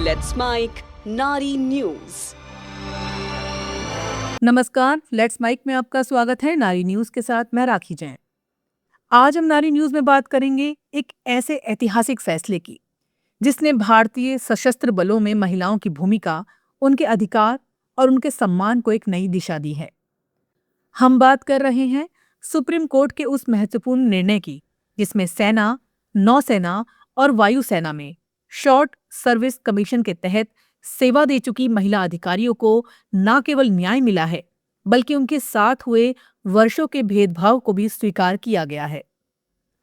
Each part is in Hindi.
Let's Mike Nari News. नमस्कार, लेट्स माइक में आपका स्वागत है। नारी न्यूज के साथ मैं राखी जैन। आज हम नारी न्यूज में बात करेंगे एक ऐसे ऐतिहासिक फैसले की जिसने भारतीय सशस्त्र बलों में महिलाओं की भूमिका, उनके अधिकार और उनके सम्मान को एक नई दिशा दी है। हम बात कर रहे हैं सुप्रीम कोर्ट के उस महत्वपूर्ण निर्णय की जिसमें सेना, नौसेना और वायुसेना में शॉर्ट सर्विस कमीशन के तहत सेवा दे चुकी महिला अधिकारियों को न केवल न्याय मिला है, बल्कि उनके साथ हुए वर्षों के भेदभाव को भी स्वीकार किया गया है।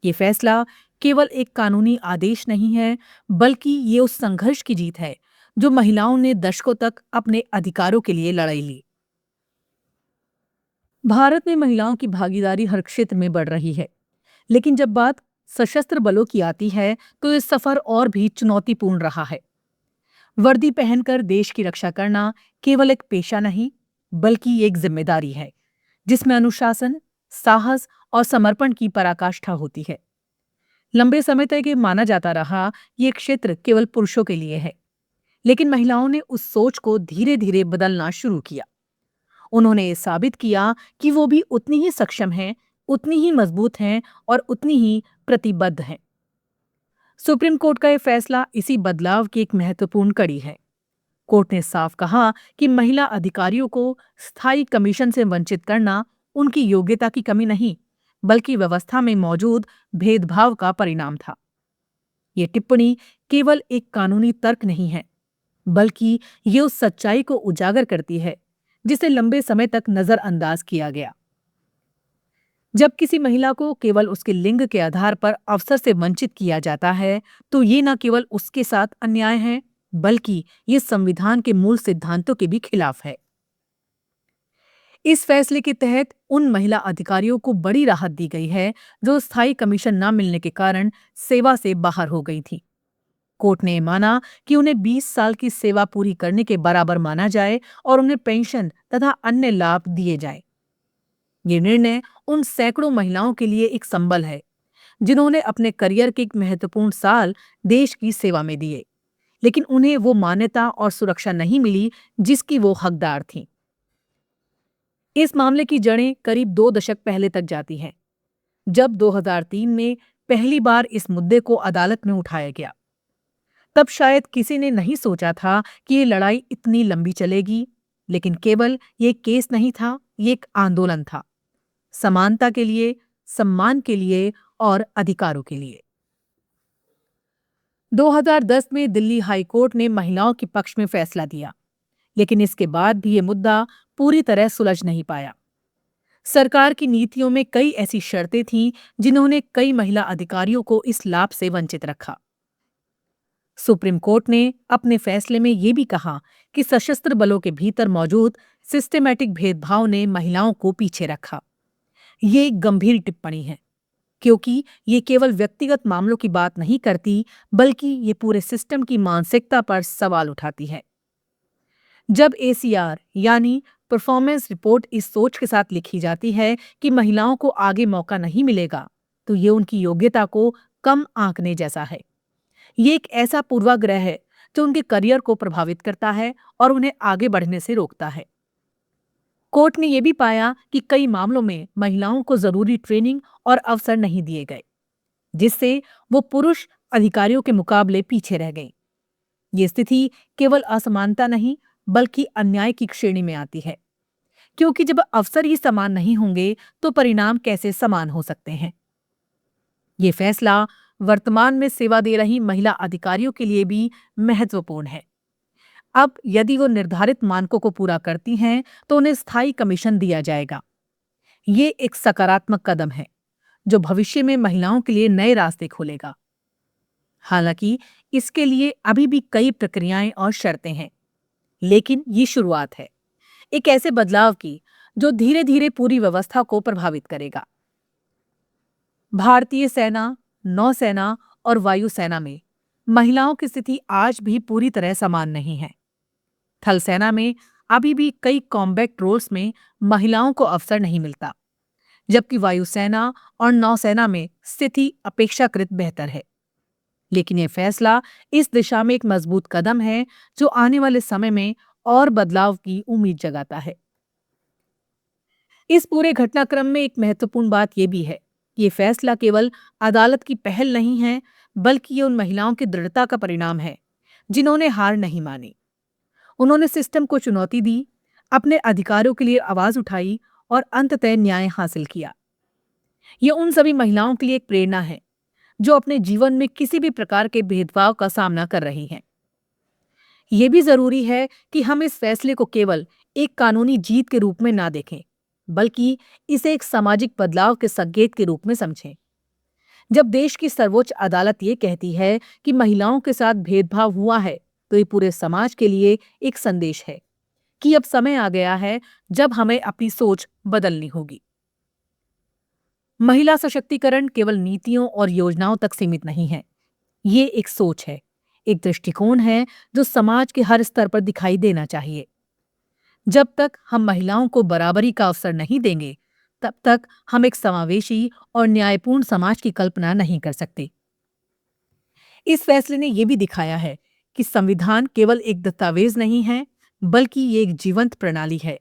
ये फैसला केवल एक कानूनी आदेश नहीं है, बल्कि ये उस संघर्ष की जीत है जो महिलाओं ने दशकों तक अपने अधिकारों के लिए लड़ाई ली। भारत में महिलाओं की भागीदारी हर क्षेत्र में बढ़ रही है, लेकिन जब बात सशस्त्र बलों की आती है तो ये सफर और भी चुनौतीपूर्ण रहा है। वर्दी पहनकर देश की रक्षा करना केवल एक पेशा नहीं, बल्कि एक जिम्मेदारी है जिसमें अनुशासन, साहस और समर्पण की पराकाष्ठा होती है। लंबे समय तक ये माना जाता रहा ये क्षेत्र केवल पुरुषों के लिए है, लेकिन महिलाओं ने उस सोच को धीरे धीरे बदलना शुरू किया। उन्होंने ये साबित किया कि वो भी उतनी ही सक्षम हैं, उतनी ही मजबूत हैं और उतनी ही प्रतिबद्ध हैं। सुप्रीम कोर्ट का यह फैसला इसी बदलाव की एक महत्वपूर्ण कड़ी है। कोर्ट ने साफ कहा कि महिला अधिकारियों को स्थायी कमीशन से वंचित करना उनकी योग्यता की कमी नहीं, बल्कि व्यवस्था में मौजूद भेदभाव का परिणाम था। ये टिप्पणी केवल एक कानूनी तर्क नहीं है, बल्कि ये उस सच्चाई को उजागर करती है जिसे लंबे समय तक नजरअंदाज किया गया। जब किसी महिला को केवल उसके लिंग के आधार पर अवसर से वंचित किया जाता है, तो ये न केवल उसके साथ अन्याय है, बल्कि ये संविधान के मूल सिद्धांतों के भी खिलाफ है। इस फैसले के तहत उन महिला अधिकारियों को बड़ी राहत दी गई है जो स्थायी कमीशन न मिलने के कारण सेवा से बाहर हो गई थी। कोर्ट ने माना कि उन्हें 20 साल की सेवा पूरी करने के बराबर माना जाए और उन्हें पेंशन तथा अन्य लाभ दिए जाए। ये निर्णय उन सैकड़ों महिलाओं के लिए एक संबल है जिन्होंने अपने करियर के एक महत्वपूर्ण साल देश की सेवा में दिए, लेकिन उन्हें वो मान्यता और सुरक्षा नहीं मिली जिसकी वो हकदार थीं। इस मामले की जड़ें करीब 2 दशक पहले तक जाती हैं, जब 2003 में पहली बार इस मुद्दे को अदालत में उठाया गया। तब शायद किसी ने नहीं सोचा था कि ये लड़ाई इतनी लंबी चलेगी, लेकिन केवल ये केस नहीं था, ये एक आंदोलन था, समानता के लिए, सम्मान के लिए और अधिकारों के लिए। 2010 में दिल्ली हाई कोर्ट ने महिलाओं के पक्ष में फैसला दिया, लेकिन इसके बाद भी ये मुद्दा पूरी तरह सुलझ नहीं पाया। सरकार की नीतियों में कई ऐसी शर्तें थीं जिन्होंने कई महिला अधिकारियों को इस लाभ से वंचित रखा। सुप्रीम कोर्ट ने अपने फैसले में ये भी कहा कि सशस्त्र बलों के भीतर मौजूद सिस्टेमैटिक भेदभाव ने महिलाओं को पीछे रखा। ये एक गंभीर टिप्पणी है, क्योंकि ये केवल व्यक्तिगत मामलों की बात नहीं करती, बल्कि ये पूरे सिस्टम की मानसिकता पर सवाल उठाती है। जब ACR यानी परफॉर्मेंस रिपोर्ट इस सोच के साथ लिखी जाती है कि महिलाओं को आगे मौका नहीं मिलेगा, तो ये उनकी योग्यता को कम आंकने जैसा है। ये एक ऐसा पूर्वाग्रह है जो उनके करियर को प्रभावित करता है और उन्हें आगे बढ़ने से रोकता है। कोर्ट ने यह भी पाया कि कई मामलों में महिलाओं को जरूरी ट्रेनिंग और अवसर नहीं दिए गए, जिससे वो पुरुष अधिकारियों के मुकाबले पीछे रह गईं। ये स्थिति केवल असमानता नहीं, बल्कि अन्याय की श्रेणी में आती है, क्योंकि जब अवसर ही समान नहीं होंगे तो परिणाम कैसे समान हो सकते हैं। ये फैसला वर्तमान में सेवा दे रही महिला अधिकारियों के लिए भी महत्वपूर्ण है। अब यदि वो निर्धारित मानकों को पूरा करती हैं, तो उन्हें स्थायी कमीशन दिया जाएगा। ये एक सकारात्मक कदम है जो भविष्य में महिलाओं के लिए नए रास्ते खोलेगा। हालांकि इसके लिए अभी भी कई प्रक्रियाएं और शर्तें हैं, लेकिन ये शुरुआत है एक ऐसे बदलाव की जो धीरे धीरे पूरी व्यवस्था को प्रभावित करेगा। भारतीय सेना, नौसेना और वायुसेना में महिलाओं की स्थिति आज भी पूरी तरह समान नहीं है। थल सेना में अभी भी कई कॉम्बैट रोल्स में महिलाओं को अवसर नहीं मिलता, जबकि वायुसेना और नौसेना में स्थिति अपेक्षाकृत बेहतर है। लेकिन ये फैसला इस दिशा में एक मजबूत कदम है जो आने वाले समय में और बदलाव की उम्मीद जगाता है। इस पूरे घटनाक्रम में एक महत्वपूर्ण बात यह भी है कि ये फैसला केवल अदालत की पहल नहीं है, बल्कि ये उन महिलाओं की दृढ़ता का परिणाम है जिन्होंने हार नहीं मानी। उन्होंने सिस्टम को चुनौती दी, अपने अधिकारों के लिए आवाज उठाई और अंततः न्याय हासिल किया। ये उन सभी महिलाओं के लिए एक प्रेरणा है जो अपने जीवन में किसी भी प्रकार के भेदभाव का सामना कर रही हैं। ये भी जरूरी है कि हम इस फैसले को केवल एक कानूनी जीत के रूप में ना देखें, बल्कि इसे एक सामाजिक बदलाव के संकेत के रूप में समझें। जब देश की सर्वोच्च अदालत ये कहती है कि महिलाओं के साथ भेदभाव हुआ है, तो ये पूरे समाज के लिए एक संदेश है कि अब समय आ गया है जब हमें अपनी सोच बदलनी होगी। महिला सशक्तिकरण केवल नीतियों और योजनाओं तक सीमित नहीं है। ये एक सोच है, एक दृष्टिकोण है जो समाज के हर स्तर पर दिखाई देना चाहिए। जब तक हम महिलाओं को बराबरी का अवसर नहीं देंगे, तब तक हम एक समावेशी और न्यायपूर्ण समाज की कल्पना नहीं कर सकते। इस फैसले ने यह भी दिखाया है कि संविधान केवल एक दस्तावेज नहीं है, बल्कि ये एक जीवंत प्रणाली है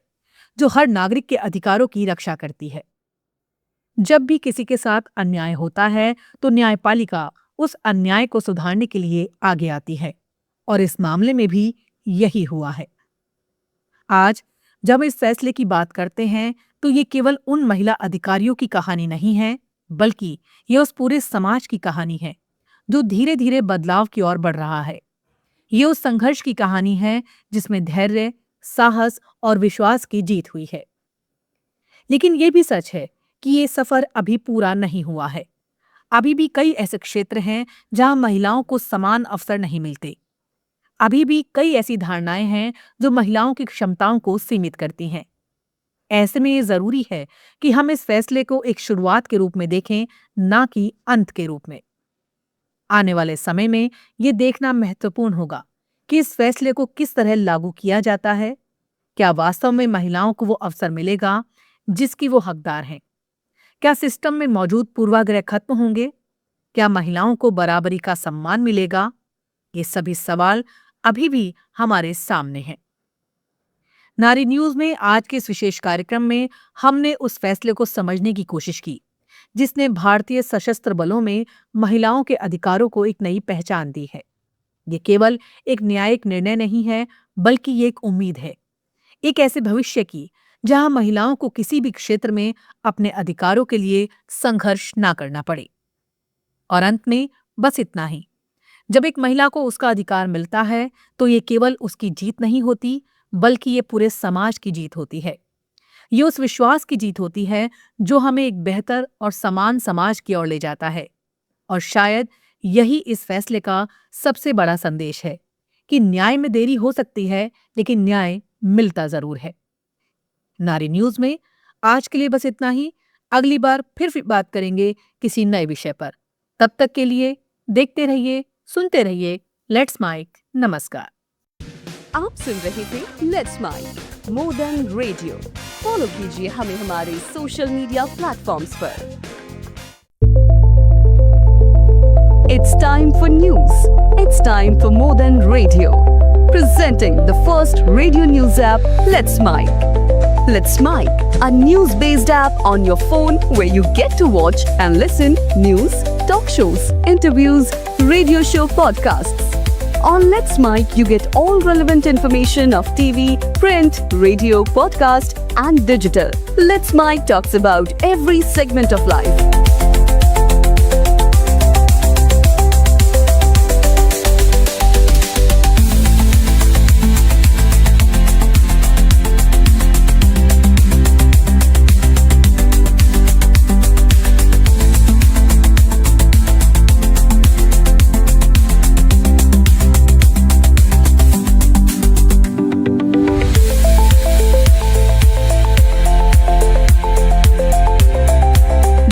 जो हर नागरिक के अधिकारों की रक्षा करती है। जब भी किसी के साथ अन्याय होता है, तो न्यायपालिका उस अन्याय को सुधारने के लिए आगे आती है, और इस मामले में भी यही हुआ है। आज जब इस फैसले की बात करते हैं, तो ये केवल उन महिला अधिकारियों की कहानी नहीं है, बल्कि ये उस पूरे समाज की कहानी है जो धीरे धीरे बदलाव की ओर बढ़ रहा है। ये उस संघर्ष की कहानी है जिसमें धैर्य, साहस और विश्वास की जीत हुई है। लेकिन ये भी सच है कि ये सफर अभी पूरा नहीं हुआ है। अभी भी कई ऐसे क्षेत्र हैं जहां महिलाओं को समान अवसर नहीं मिलते। अभी भी कई ऐसी धारणाएं हैं जो महिलाओं की क्षमताओं को सीमित करती हैं। ऐसे में ये जरूरी है कि हम इस फैसले को एक शुरुआत के रूप में देखें, ना कि अंत के रूप में। आने वाले समय में ये देखना महत्वपूर्ण होगा कि इस फैसले को किस तरह लागू किया जाता है। क्या वास्तव में महिलाओं को वो अवसर मिलेगा जिसकी वो हकदार हैं? क्या सिस्टम में मौजूद पूर्वाग्रह खत्म होंगे? क्या महिलाओं को बराबरी का सम्मान मिलेगा? ये सभी सवाल अभी भी हमारे सामने हैं। नारी न्यूज में आज के इस विशेष कार्यक्रम में हमने उस फैसले को समझने की कोशिश की जिसने भारतीय सशस्त्र बलों में महिलाओं के अधिकारों को एक नई पहचान दी है। ये केवल एक न्यायिक निर्णय नहीं है, बल्कि ये एक उम्मीद है, एक ऐसे भविष्य की जहां महिलाओं को किसी भी क्षेत्र में अपने अधिकारों के लिए संघर्ष ना करना पड़े। और अंत में बस इतना ही, जब एक महिला को उसका अधिकार मिलता है, तो ये केवल उसकी जीत नहीं होती, बल्कि ये पूरे समाज की जीत होती है। ये उस विश्वास की जीत होती है जो हमें एक बेहतर और समान समाज की ओर ले जाता है। और शायद यही इस फैसले का सबसे बड़ा संदेश है कि न्याय में देरी हो सकती है, लेकिन न्याय मिलता जरूर है। नारी न्यूज में आज के लिए बस इतना ही। अगली बार फिर बात करेंगे किसी नए विषय पर। तब तक के लिए देखते रहिए, सुनते रहिए लेट्स माइक। नमस्कार। आप सुन रहे थे let's mic more than radio. Follow कीजिए हमें हमारे सोशल मीडिया प्लेटफॉर्म्स पर। It's time for news. It's time for more than radio. Presenting the first radio news app, Let's Mic. Let's Mic, a news-based app on your phone where you get to watch and listen news, talk shows, interviews, radio show podcasts. On Let's Mic, you get all relevant information of TV, print, radio, podcast, and digital. Let's Mic talks about every segment of life.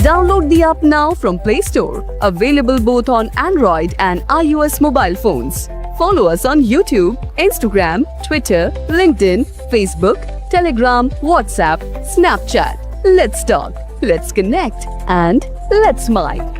Download the app now from Play Store. Available both on Android and iOS mobile phones. Follow us on YouTube, Instagram, Twitter, LinkedIn, Facebook, Telegram, WhatsApp, Snapchat. Let's talk, let's connect, and let's mic.